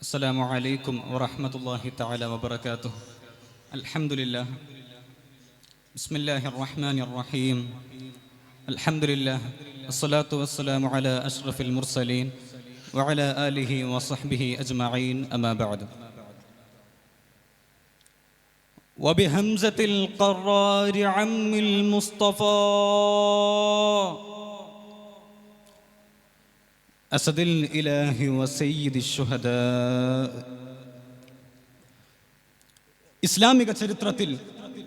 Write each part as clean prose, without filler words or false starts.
السلام عليكم ورحمة الله تعالى وبركاته. الحمد لله. بسم الله الرحمن الرحيم. الحمد لله. الصلاة والسلام على أشرف المرسلين وعلى آله وصحبه أجمعين. أما بعد. وبهمزة القرار عم المصطفى أسد الإله وسيد الشهداء. ഇസ്ലാമിക ചരിത്രത്തിൽ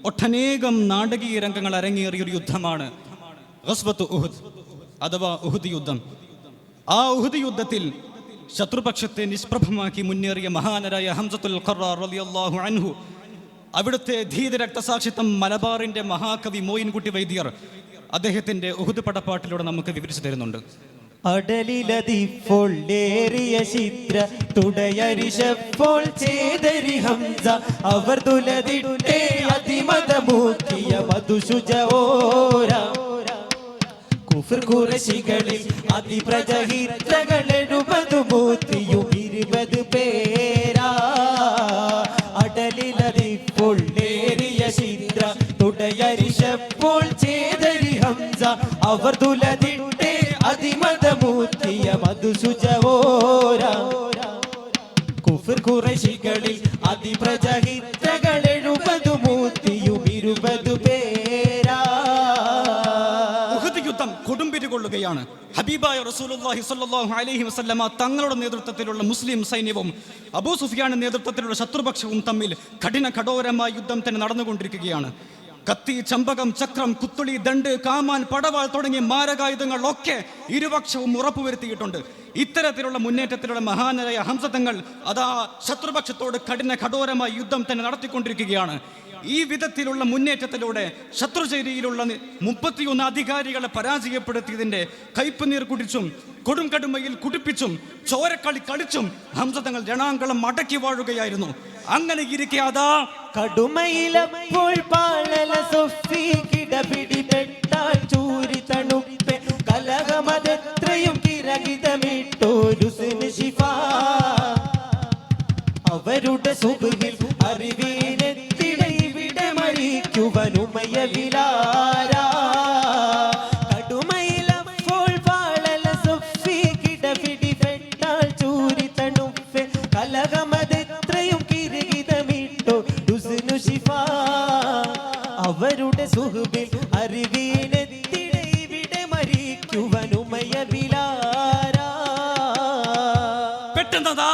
ഒട്ടനേകം നാടകീയ രംഗങ്ങൾ അരങ്ങേറിയ ഒരു യുദ്ധമാണ് ഗസ്വത്ത് ഉഹുദ് അഥവാ ഉഹുദ് യുദ്ധം. ആ ഉഹുദ് യുദ്ധത്തിൽ ശത്രുപക്ഷത്തെ നിഷ്പ്രഭമാക്കി മുന്നേറിയ മഹാനരായ ഹംസത്തുൽ ഖറാർ റളിയല്ലാഹു അൻഹു, അവിടുത്തെ ധീര രക്തസാക്ഷിത്വം മലബാറിന്റെ മഹാകവി മോയിൻകുട്ടി വൈദ്യർ അദ്ദേഹത്തിന്റെ ഉഹുദ് പടപ്പാട്ടിലൂടെ നമുക്ക് വിവരിച്ചു തരുന്നുണ്ട്. അടലിലതിപ്പോൾ ഏറിയ ചിത്ര തുടയരിശപ്പോൾ ചേതരി ഹംസ അവർ തുലതിട്ടേ അതിമതമൂക്കിയ മധുശുചോര കുഫർ ഖുറശികളിൽ അതിപ്രജഹിത്രകൾ 70 മൂത്തിയും 20 പേരാ. അടലിലതിപ്പോൾ ഏറിയ ചിത്ര തുടയരിശപ്പോൾ ചേതരി ഹംസ അവർ തുലതിട്ടേ അതിമതമൂത്തിയ മധുശുചോര കുഫർ ഖുറശികളിൽ അതിപ്രജഹിത്രകൾ 70 മൂത്തിയും 20 പേരാ. ഉഹുദ് യുദ്ധം കൊടുമ്പിരികൊള്ളുകയാണ്. ഹബീബായ റസൂലുള്ളാഹി സ്വല്ലല്ലാഹു അലൈഹി വസല്ലമ തങ്ങളുടെ നേതൃത്വത്തിലുള്ള മുസ്ലിം സൈന്യവും അബൂ സുഫിയാന്റെ നേതൃത്വത്തിലുള്ള ശത്രുപക്ഷവും തമ്മിൽ കഠോരമായ യുദ്ധം തന്നെ നടന്നുകൊണ്ടിരിക്കുകയാണ്. കത്തി, ചമ്പകം, ചക്രം, കുത്തുളി, ദണ്ട്, കാമാൻ, പടവാൾ തുടങ്ങിയ മാരകായുധങ്ങളൊക്കെ ഇരുപക്ഷവും ഉറപ്പുവരുത്തിയിട്ടുണ്ട്. ഇത്തരത്തിലുള്ള മുന്നേറ്റത്തിലുള്ള മഹാനരായ ഹംസ തങ്ങൾ അതാ ശത്രുപക്ഷത്തോട് കഠോരമായ യുദ്ധം തന്നെ നടത്തിക്കൊണ്ടിരിക്കുകയാണ്. ഈ വിധത്തിലുള്ള മുന്നേറ്റത്തിലൂടെ ശത്രുചേരിയിലുള്ള 31 അധികാരികളെ പരാജയപ്പെടുത്തിയതിന്റെ കയ്പുനീർ കുടിച്ചും കൊടുംകടുമയിൽ കുടിപ്പിച്ചും ചോരക്കളി കളിച്ചും ഹംസ തങ്ങൾ രണാങ്കളം അടക്കി വാഴുകയായിരുന്നു. അങ്ങനെ ഇരിക്കെ അതാ കടുമയിലപ്പോൾ പാളല സൊഫി കിടപിടി പെട്ടാൽ ചൂരി തണുപ്പെ കലഹമതെത്രയും കിരകിതമിട്ടോരു ശിഫ അവരുടെ സുബഹിൽ അറിവീനെത്തിട ഇവിടെ മരിക്കുവനുമയ വിലാരാ. കടുമയിലപ്പോൾ പാളല സൊഫി കിടപിടി പെട്ടാൽ ചൂരി തണുപ്പെ കലഹമതെത്രയും ശിഫ അവരുടെ സുഹബിൽ അറിവീനെത്തിട ഇവിടെ മരിക്കുവനുമയ വിലാരാ. പെട്ടെന്നതാ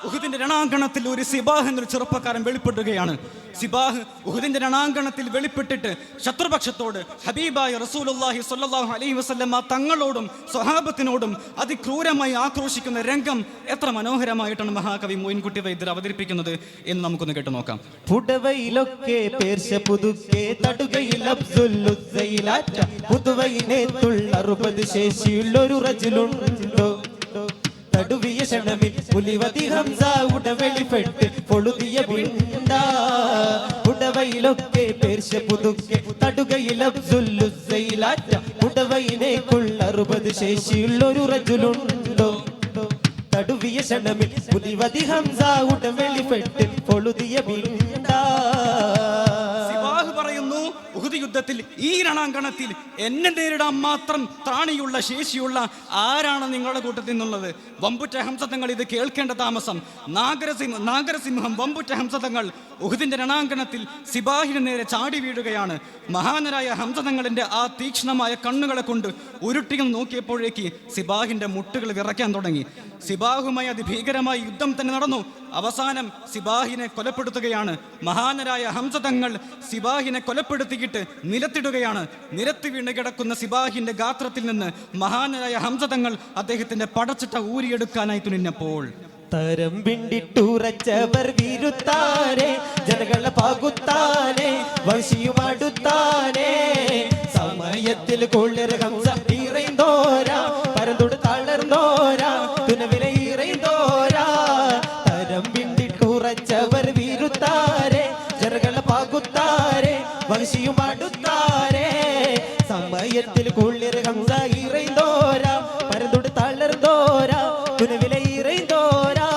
ഉഹുദിന്റെ രണാങ്കണത്തിൽ ഒരു സിബാഹ് എന്നൊരു ചെറുപ്പക്കാരൻ വെളിപ്പെടുകയാണ്. സിബാഹ് ഉഹുദിന്റെ രണാങ്കണത്തിൽ വെളിപ്പെട്ടിട്ട് ശത്രുപക്ഷത്തോട് ഹബീബായ റസൂലുള്ളാഹി സ്വല്ലല്ലാഹു അലൈഹി വസല്ലമ തങ്ങളോടും സ്വഹാബത്തിനോടും അതിക്രൂരമായി ആക്രോശിക്കുന്ന രംഗം എത്ര മനോഹരമായിട്ടാണ് മഹാകവി മോയിൻകുട്ടി വൈദ്യർ അവതരിപ്പിക്കുന്നത് എന്ന് നമുക്കൊന്ന് കേട്ടു നോക്കാം. പുടവയിലൊക്കെ പേർശ പുതുക്കെ തടുകയിൽ അബ്ദുല്ലുസൈലാറ്റ പുതുവയിനെത്തുള്ള 60 ശേഷിയുള്ളൊരു റജുലുണ്ടോ തടുവിയ ക്ഷണമിൽ പുലിവതി ഹംസ ഉടവെളിപ്പെട്ട് പൊളുതിയ പിണ്ട പുടവയിലൊക്കെ പേർശ പുതുക്കെ തടുകയിൽ അബ്ദുല്ലുസൈലാറ്റ പുടവയിനെക്കുള്ള 60 ശേഷിയുള്ളൊരു റജുലുണ്ടോ തടുവിയ ക്ഷണമിൽ പുലിവതി ഹംസ ഉടവെളിപ്പെട്ട് പൊളുതിയ പിണ്ട. സിബാഹ് പറയുന്നു, ഉഹുദ് യുദ്ധത്തിൽ ഈ രണാങ്കണത്തിൽ എന്നെ നേരിടാൻ മാത്രം ത്രാണിയുള്ള ശേഷിയുള്ള ആരാണ് നിങ്ങളുടെ കൂട്ടത്തിൽ നിന്നുള്ളത്? വമ്പുറ്റ ഹംസതങ്ങൾ ഇത് കേൾക്കേണ്ട താമസം. നാഗരസിംഹം വമ്പുറ്റ ഹംസതങ്ങൾ ഉഹുദിന്റെ രണാങ്കണത്തിൽ സിബാഹിന് നേരെ ചാടി വീഴുകയാണ്. മഹാനരായ ഹംസതങ്ങളിന്റെ ആ തീക്ഷ്ണമായ കണ്ണുകളെ കൊണ്ട് ഉരുട്ടികൾ നോക്കിയപ്പോഴേക്ക് സിബാഹിന്റെ മുട്ടുകൾ വിറയ്ക്കാൻ തുടങ്ങി. സിബാഹുമായി അതിഭീകരമായ യുദ്ധം തന്നെ നടന്നു. അവസാനം സിബാഹിനെ കൊലപ്പെടുത്തുകയാണ്. മഹാനരായ ഹംസതങ്ങൾ സിബാഹിനെ കൊലപ്പെടുത്തിയിട്ട് നിലത്തിടുകയാണ്. നിരത്തി വീണ് കിടക്കുന്ന സിബാഹിന്റെ ഗാത്രത്തിൽ നിന്ന് മഹാനരായ ഹംസതങ്ങൾ അദ്ദേഹത്തിന്റെ പടച്ചിട്ട ഊരിയെടുക്കാനായി തുനിഞ്ഞപ്പോൾ തരം പിണ്ടിട്ടുറച്ചവർ വീരുത്താനേ ജനകളെ പകുത്താനേ വശിയുമടുത്താനേ സമയത്തിൽ കൊള്ളർ ഹംസ ഇറൈന്തോരാ പരന്തൊട് തളർന്നോരാ തുനവിലെ ഇറൈന്തോരാ. തരം പിണ്ടിട്ടുറച്ചവർ വീരുത്താരേ ജനകളെ പകുത്താരേ വശിയുമടുത്താരേ സമയത്തിൽ കൊള്ളർ ഹംസ ഇറൈന്തോരാ പരന്തൊട് തളർന്നോരാ തുനവിലെ ഇറൈന്തോരാ.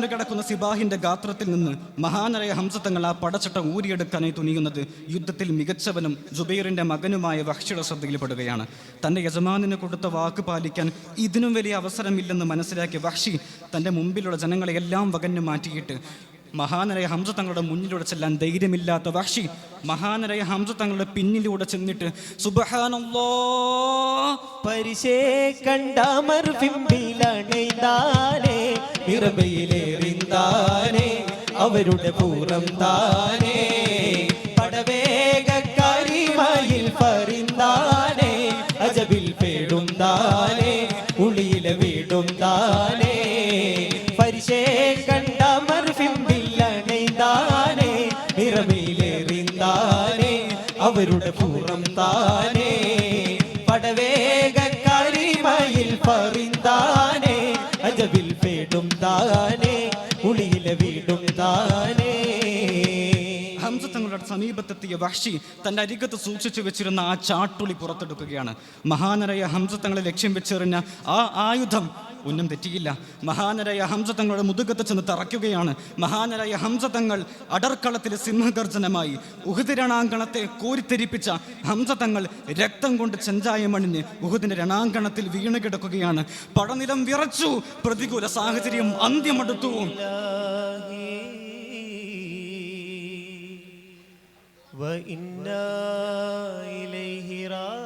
വീണ് കിടക്കുന്ന സിബാഹിന്റെ ഗാത്രത്തിൽ നിന്ന് മഹാനരായ ഹംസ തങ്ങൾ ആ പടച്ചട്ട ഊരിയെടുക്കാനായി തുനിയുന്നത് യുദ്ധത്തിൽ മികച്ചവനും ജുബൈറിന്റെ മകനുമായ വഹ്ഷിയുടെ ശ്രദ്ധയിൽപ്പെടുകയാണ്. തന്റെ യജമാനിന് കൊടുത്ത വാക്ക് പാലിക്കാൻ ഇതിനും വലിയ അവസരമില്ലെന്ന് മനസ്സിലാക്കിയ വഹ്ഷി തന്റെ മുമ്പിലുള്ള ജനങ്ങളെ എല്ലാം വകഞ്ഞു മാറ്റിയിട്ട് മഹാനരായ ഹംസ തങ്ങളുടെ മുന്നിലൂടെ ചെല്ലാൻ ധൈര്യമില്ലാത്ത വഹ്ഷി മഹാനരായ ഹംസ തങ്ങളുടെ പിന്നിലൂടെ ചെന്നിട്ട് സുബ്ഹാനല്ലാഹ് പരിശേ കണ്ടമർ പിമ്പിലണൈതാനേ ഇറബയിലേറിന്താനേ അവരുടെ പൂരം താനേ പടവേഗക്കാരിമയിൽ ഫറിന്താനേ അജബിൽ പേടും താനേ ഉളിയിലെ വീടും താനേ പരിശേ കണ്ടമർ പിമ്പിലണൈതാനേ ഇറബയിലേറിന്താനേ അവരുടെ പൂരം താനേ പടവേഗക്കാരിമയിൽ ഫറിന്താനേ അജബിൽ പേടും താനേ ഉളിയിലെ വീടും താനേ. ഹംസ തങ്ങളുടെ സമീപത്തെത്തിയ വഹ്ഷി തന്റെ അരികത്ത് സൂക്ഷിച്ചു വെച്ചിരുന്ന ആ ചാട്ടുളി പുറത്തെടുക്കുകയാണ്. മഹാനരായ ഹംസ തങ്ങളെ ലക്ഷ്യം വെച്ചെറിഞ്ഞ ആ ആയുധം ഉന്നം തെറ്റിയില്ല. മഹാനരായ ഹംസ തങ്ങളുടെ മുതുകത്ത് ചെന്ന് തറയ്ക്കുകയാണ്. മഹാനരായ ഹംസ തങ്ങൾ അടർക്കളത്തിലെ സിംഹഗർജനമായി ഉഹുദ് രണാങ്കണത്തെ കോരിത്തെരിപ്പിച്ച ഹംസ തങ്ങൾ രക്തം കൊണ്ട് ചെഞ്ചായമണിഞ്ഞ് ഉഹുദിന്റെ രണാങ്കണത്തിൽ വീണ് കിടക്കുകയാണ്. പടനിലം വിറച്ചു. പ്രതികൂല സാഹചര്യം അന്ത്യമെടുത്തു. وإنا إليه راجعون.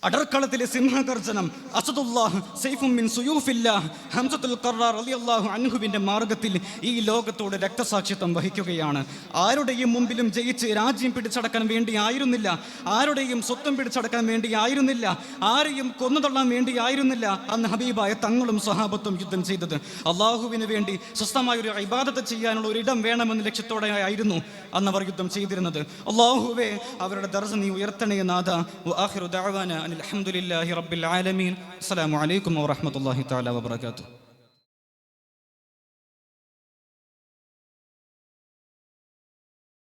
അടർക്കളത്തിലെ സിംഹഗർജനം അസദുല്ലാഹ് സൈഫും മിൻ സുയൂഫില്ലാഹ് ഹംസത്തുൽ ഖറാർ റളിയല്ലാഹു അൻഹുവിന്റെ മാർഗത്തിൽ ഈ ലോകത്തോട് രക്തസാക്ഷിത്വം വഹിക്കുകയാണ്. ആരുടെയും മുമ്പിലും ജയിച്ച് രാജ്യം പിടിച്ചടക്കാൻ വേണ്ടി ആയിരുന്നില്ല, ആരുടെയും സ്വത്വം പിടിച്ചടക്കാൻ വേണ്ടി ആയിരുന്നില്ല, ആരെയും കൊന്നുതള്ളാൻ വേണ്ടി ആയിരുന്നില്ല അന്ന് ഹബീബായ തങ്ങളും സ്വഹാബത്തും യുദ്ധം ചെയ്തത്. അള്ളാഹുവിന് വേണ്ടി സ്വസ്ഥമായൊരു ഇബാദത്ത് ചെയ്യാനുള്ള ഒരിടം വേണമെന്ന ലക്ഷ്യത്തോടെ ആയിരുന്നു അന്ന് അവർ യുദ്ധം ചെയ്തിരുന്നത്. അള്ളാഹുവേ, അവരുടെ ദർജ നീ ഉയർത്തണേ നാഥ. വആഖിറു ദഅവാന അൽഹംദുലില്ലാഹി റബ്ബിൽ ആലമീൻ. അസ്സലാമു അലൈക്കും വറഹ്മത്തുള്ളാഹി തആല വബറകാതുഹു.